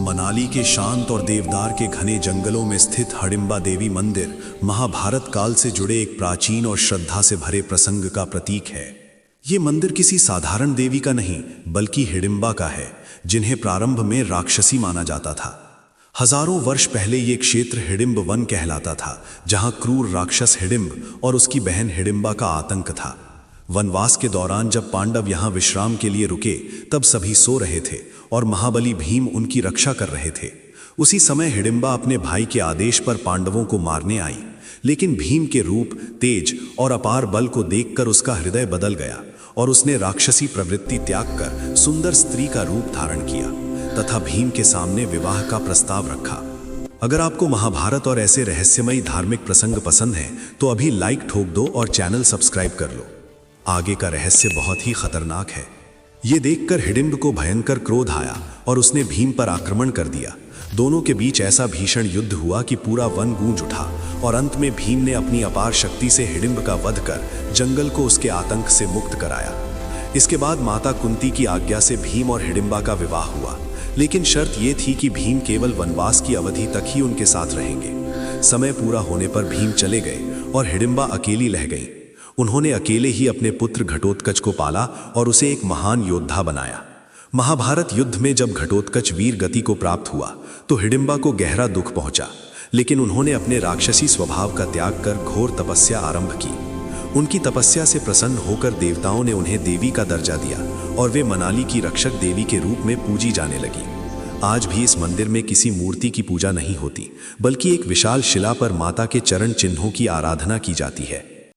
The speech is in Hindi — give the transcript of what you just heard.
मनाली के शांत और देवदार के घने जंगलों में स्थित हिडिंबा देवी मंदिर महाभारत काल से जुड़े एक प्राचीन और श्रद्धा से भरे प्रसंग का प्रतीक है। ये मंदिर किसी साधारण देवी का नहीं बल्कि हिडिंबा का है, जिन्हें प्रारंभ में राक्षसी माना जाता था। हजारों वर्ष पहले ये क्षेत्र हिडिंब वन कहलाता था, जहां क्रूर राक्षस हिडिंब और उसकी बहन हिडिंबा का आतंक था। वनवास के दौरान जब पांडव यहाँ विश्राम के लिए रुके, तब सभी सो रहे थे और महाबली भीम उनकी रक्षा कर रहे थे। उसी समय हिडिंबा अपने भाई के आदेश पर पांडवों को मारने आई, लेकिन भीम के रूप, तेज और अपार बल को देखकर उसका हृदय बदल गया और उसने राक्षसी प्रवृत्ति त्याग कर सुंदर स्त्री का रूप धारण किया तथा भीम के सामने विवाह का प्रस्ताव रखा। अगर आपको महाभारत और ऐसे रहस्यमयी धार्मिक प्रसंग पसंद हैं, तो अभी लाइक ठोक दो और चैनल सब्सक्राइब कर लो। आगे का रहस्य बहुत ही खतरनाक है। ये देखकर हिडिंब को भयंकर क्रोध आया और उसने भीम पर आक्रमण कर दिया। दोनों के बीच ऐसा भीषण युद्ध हुआ कि पूरा वन गूंज उठा और अंत में भीम ने अपनी अपार शक्ति से हिडिंब का वध कर जंगल को उसके आतंक से मुक्त कराया। इसके बाद माता कुंती की आज्ञा से भीम और हिडिंबा का विवाह हुआ, लेकिन शर्त यह थी कि भीम केवल वनवास की अवधि तक ही उनके साथ रहेंगे। समय पूरा होने पर भीम चले गए और हिडिंबा अकेली रह गई। उन्होंने अकेले ही अपने पुत्र घटोत्कच को पाला और उसे एक महान योद्धा बनाया। महाभारत युद्ध में जब घटोत्कच वीर गति को प्राप्त हुआ तो हिडिंबा को गहरा दुख पहुंचा, लेकिन उन्होंने अपने राक्षसी स्वभाव का त्याग कर घोर तपस्या आरंभ की। उनकी तपस्या से प्रसन्न होकर देवताओं ने उन्हें देवी का दर्जा दिया और वे मनाली की रक्षक देवी के रूप में पूजी जाने लगी। आज भी इस मंदिर में किसी मूर्ति की पूजा नहीं होती, बल्कि एक विशाल शिला पर माता के चरण चिन्हों की आराधना की जाती है।